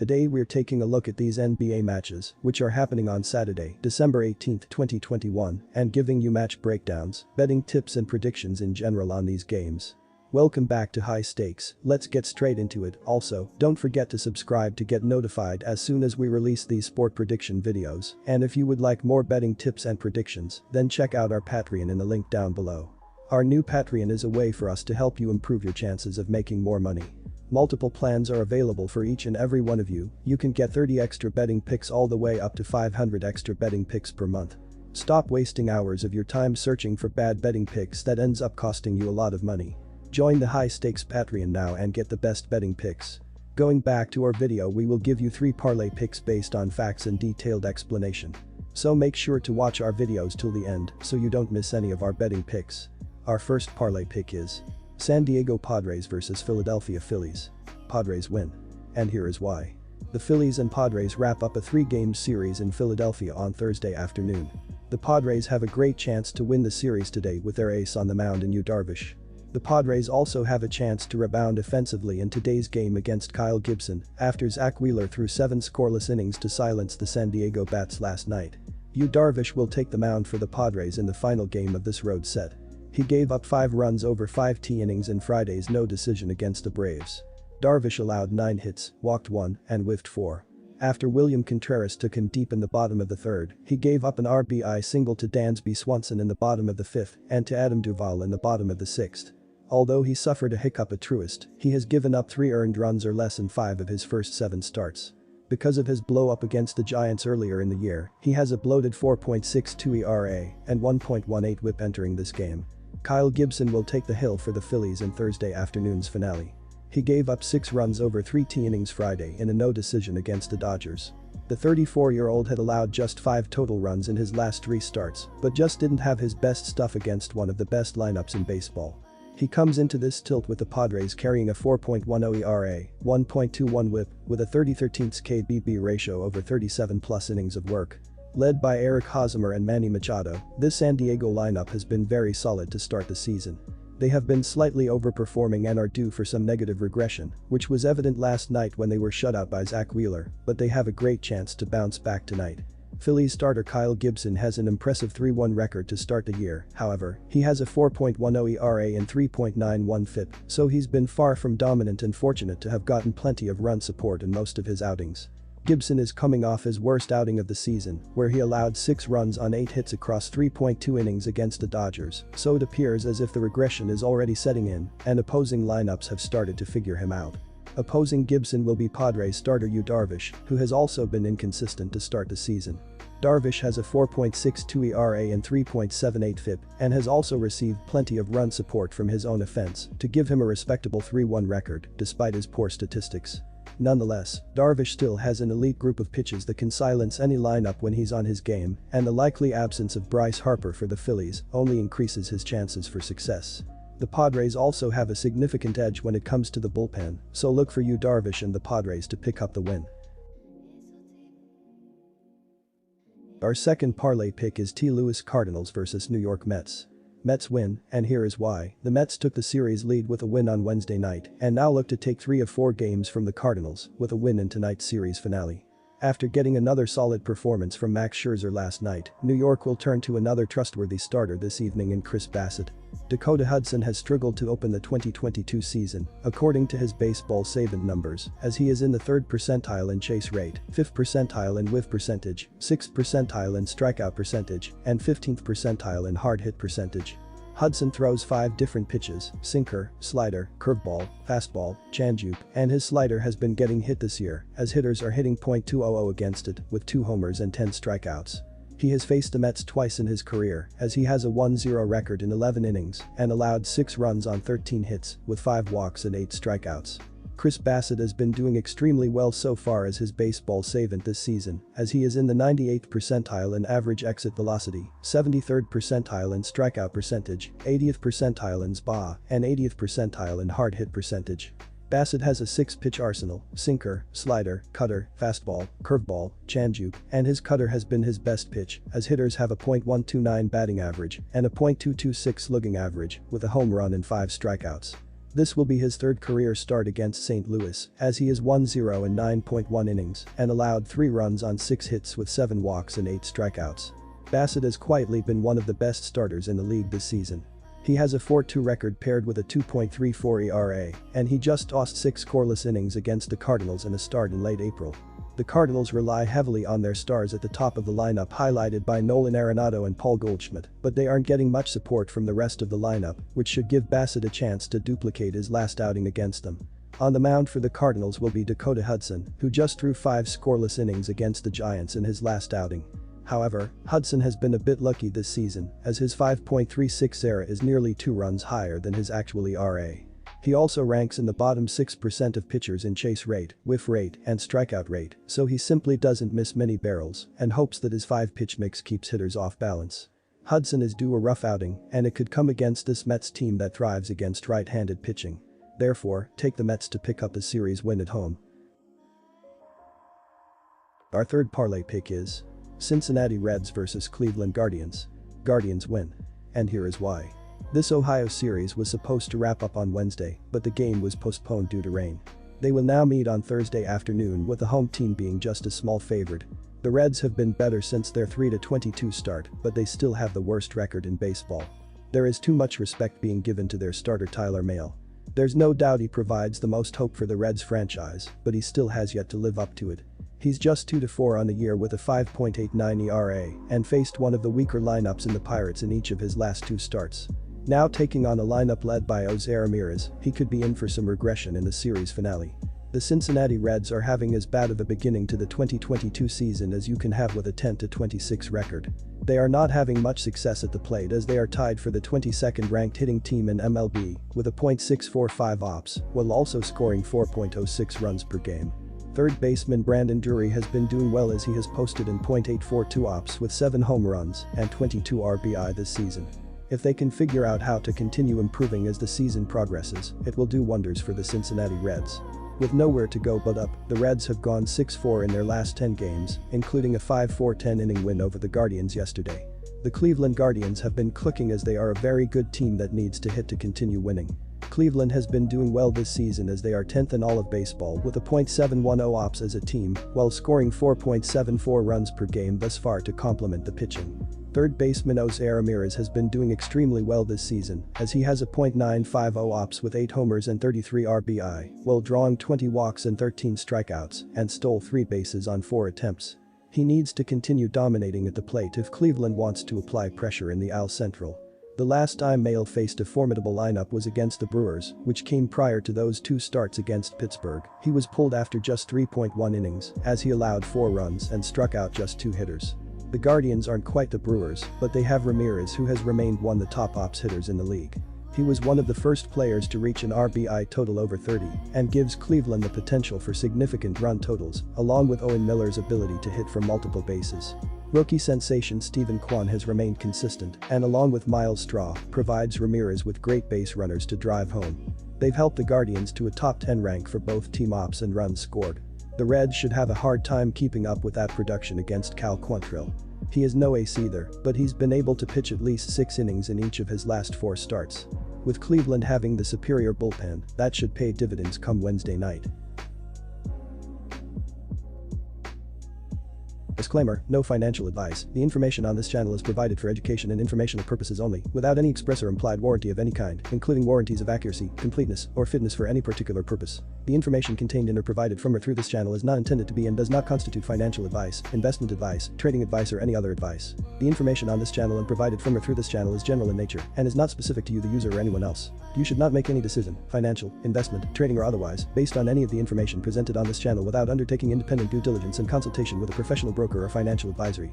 Today we're taking a look at these NBA matches, which are happening on Saturday, December 18, 2021, and giving you match breakdowns, betting tips and predictions in general on these games. Welcome back to High Stakes, let's get straight into it. Also, don't forget to subscribe to get notified as soon as we release these sport prediction videos, and if you would like more betting tips and predictions, then check out our Patreon in the link down below. Our new Patreon is a way for us to help you improve your chances of making more money. Multiple plans are available for each and every one of you. You can get 30 extra betting picks all the way up to 500 extra betting picks per month. Stop wasting hours of your time searching for bad betting picks that ends up costing you a lot of money. Join the High Stakes Patreon now and get the best betting picks. Going back to our video, we will give you 3 parlay picks based on facts and detailed explanation. So make sure to watch our videos till the end so you don't miss any of our betting picks. Our first parlay pick is San Diego Padres vs Philadelphia Phillies. Padres win. And here is why. The Phillies and Padres wrap up a 3-game series in Philadelphia on Thursday afternoon. The Padres have a great chance to win the series today with their ace on the mound in Yu Darvish. The Padres also have a chance to rebound offensively in today's game against Kyle Gibson after Zach Wheeler threw 7 scoreless innings to silence the San Diego Bats last night. Yu Darvish will take the mound for the Padres in the final game of this road set. He gave up 5 runs over 5 innings in Friday's no decision against the Braves. Darvish allowed 9 hits, walked 1, and whiffed 4. After William Contreras took him deep in the bottom of the 3rd, he gave up an RBI single to Dansby Swanson in the bottom of the 5th and to Adam Duvall in the bottom of the 6th. Although he suffered a hiccup at Truist, he has given up 3 earned runs or less in 5 of his first 7 starts. Because of his blow-up against the Giants earlier in the year, he has a bloated 4.62 ERA and 1.18 WHIP entering this game. Kyle Gibson will take the hill for the Phillies in Thursday afternoon's finale. He gave up 6 runs over 3 innings Friday in a no decision against the Dodgers. The 34-year-old had allowed just 5 total runs in his last 3 starts, but just didn't have his best stuff against one of the best lineups in baseball. He comes into this tilt with the Padres carrying a 4.10 ERA, 1.21 WHIP, with a 30/13 KBB ratio over 37+ innings of work. Led by Eric Hosmer and Manny Machado, this San Diego lineup has been very solid to start the season. They have been slightly overperforming and are due for some negative regression, which was evident last night when they were shut out by Zach Wheeler, but they have a great chance to bounce back tonight. Phillies starter Kyle Gibson has an impressive 3-1 record to start the year, however, he has a 4.10 ERA and 3.91 FIP, so he's been far from dominant and fortunate to have gotten plenty of run support in most of his outings. Gibson is coming off his worst outing of the season, where he allowed 6 runs on 8 hits across 3.2 innings against the Dodgers, so it appears as if the regression is already setting in, and opposing lineups have started to figure him out. Opposing Gibson will be Padres starter Yu Darvish, who has also been inconsistent to start the season. Darvish has a 4.62 ERA and 3.78 FIP, and has also received plenty of run support from his own offense to give him a respectable 3-1 record, despite his poor statistics. Nonetheless, Darvish still has an elite group of pitches that can silence any lineup when he's on his game, and the likely absence of Bryce Harper for the Phillies only increases his chances for success. The Padres also have a significant edge when it comes to the bullpen, so look for Yu Darvish and the Padres to pick up the win. Our second parlay pick is T. Louis Cardinals vs New York Mets. Mets win, and here is why. The Mets took the series lead with a win on Wednesday night and now look to take 3 of 4 games from the Cardinals with a win in tonight's series finale. After getting another solid performance from Max Scherzer last night, New York will turn to another trustworthy starter this evening in Chris Bassett. Dakota Hudson has struggled to open the 2022 season, according to his baseball savant numbers, as he is in the 3rd percentile in chase rate, 5th percentile in whiff percentage, 6th percentile in strikeout percentage, and 15th percentile in hard hit percentage. Hudson throws 5 different pitches: sinker, slider, curveball, fastball, changeup, and his slider has been getting hit this year, as hitters are hitting .200 against it, with 2 homers and 10 strikeouts. He has faced the Mets twice in his career, as he has a 1-0 record in 11 innings and allowed 6 runs on 13 hits, with 5 walks and 8 strikeouts. Chris Bassett has been doing extremely well so far as his baseball savant this season, as he is in the 98th percentile in average exit velocity, 73rd percentile in strikeout percentage, 80th percentile in SBA, and 80th percentile in hard hit percentage. Bassett has a 6-pitch arsenal: sinker, slider, cutter, fastball, curveball, changeup, and his cutter has been his best pitch, as hitters have a .129 batting average and a .226 slugging average, with a home run and 5 strikeouts. This will be his third career start against St. Louis, as he is 1-0 in 9.1 innings and allowed 3 runs on 6 hits with 7 walks and 8 strikeouts. Bassett has quietly been one of the best starters in the league this season. He has a 4-2 record paired with a 2.34 ERA, and he just tossed 6 scoreless innings against the Cardinals in a start in late April. The Cardinals rely heavily on their stars at the top of the lineup, highlighted by Nolan Arenado and Paul Goldschmidt, but they aren't getting much support from the rest of the lineup, which should give Bassett a chance to duplicate his last outing against them. On the mound for the Cardinals will be Dakota Hudson, who just threw 5 scoreless innings against the Giants in his last outing. However, Hudson has been a bit lucky this season, as his 5.36 ERA is nearly 2 runs higher than his actual ERA. He also ranks in the bottom 6% of pitchers in chase rate, whiff rate, and strikeout rate, so he simply doesn't miss many barrels and hopes that his 5-pitch mix keeps hitters off balance. Hudson is due a rough outing, and it could come against this Mets team that thrives against right-handed pitching. Therefore, take the Mets to pick up a series win at home. Our third parlay pick is Cincinnati Reds vs Cleveland Guardians. Guardians win. And here is why. This Ohio series was supposed to wrap up on Wednesday, but the game was postponed due to rain. They will now meet on Thursday afternoon, with the home team being just a small favorite. The Reds have been better since their 3-22 start, but they still have the worst record in baseball. There is too much respect being given to their starter Tyler Mahle. There's no doubt he provides the most hope for the Reds franchise, but he still has yet to live up to it. He's just 2-4 on the year with a 5.89 ERA and faced one of the weaker lineups in the Pirates in each of his last 2 starts. Now taking on a lineup led by Jose Ramirez, he could be in for some regression in the series finale. The Cincinnati Reds are having as bad of a beginning to the 2022 season as you can have with a 10-26 record. They are not having much success at the plate, as they are tied for the 22nd ranked hitting team in MLB with a .645 ops, while also scoring 4.06 runs per game. Third baseman Brandon Drury has been doing well, as he has posted in .842 ops with 7 home runs and 22 RBI this season. If they can figure out how to continue improving as the season progresses, it will do wonders for the Cincinnati Reds. With nowhere to go but up, the Reds have gone 6-4 in their last 10 games, including a 5-4 10-inning win over the Guardians yesterday. The Cleveland Guardians have been clicking, as they are a very good team that needs to hit to continue winning. Cleveland has been doing well this season, as they are 10th in all of baseball with a .710 ops as a team, while scoring 4.74 runs per game thus far to complement the pitching. Third baseman Jose Ramirez has been doing extremely well this season, as he has a .950 ops with 8 homers and 33 RBI, while drawing 20 walks and 13 strikeouts, and stole 3 bases on 4 attempts. He needs to continue dominating at the plate if Cleveland wants to apply pressure in the AL Central. The last time Mahle faced a formidable lineup was against the Brewers, which came prior to those 2 starts against Pittsburgh. He was pulled after just 3.1 innings, as he allowed 4 runs and struck out just 2 hitters. The Guardians aren't quite the Brewers, but they have Ramirez, who has remained one of the top ops hitters in the league. He was one of the first players to reach an RBI total over 30 and gives Cleveland the potential for significant run totals, along with Owen Miller's ability to hit from multiple bases. Rookie sensation Stephen Kwan has remained consistent and, along with Miles Straw, provides Ramirez with great base runners to drive home. They've helped the Guardians to a top 10 rank for both team ops and runs scored. The Reds should have a hard time keeping up with that production against Cal Quantrill. He is no ace either, but he's been able to pitch at least 6 innings in each of his last 4 starts. With Cleveland having the superior bullpen, that should pay dividends come Wednesday night. Disclaimer: no financial advice. The information on this channel is provided for education and informational purposes only, without any express or implied warranty of any kind, including warranties of accuracy, completeness, or fitness for any particular purpose. The information contained in or provided from or through this channel is not intended to be and does not constitute financial advice, investment advice, trading advice, or any other advice. The information on this channel and provided from or through this channel is general in nature and is not specific to you, the user, or anyone else. You should not make any decision, financial, investment, trading, or otherwise, based on any of the information presented on this channel without undertaking independent due diligence and consultation with a professional broker or financial advisory.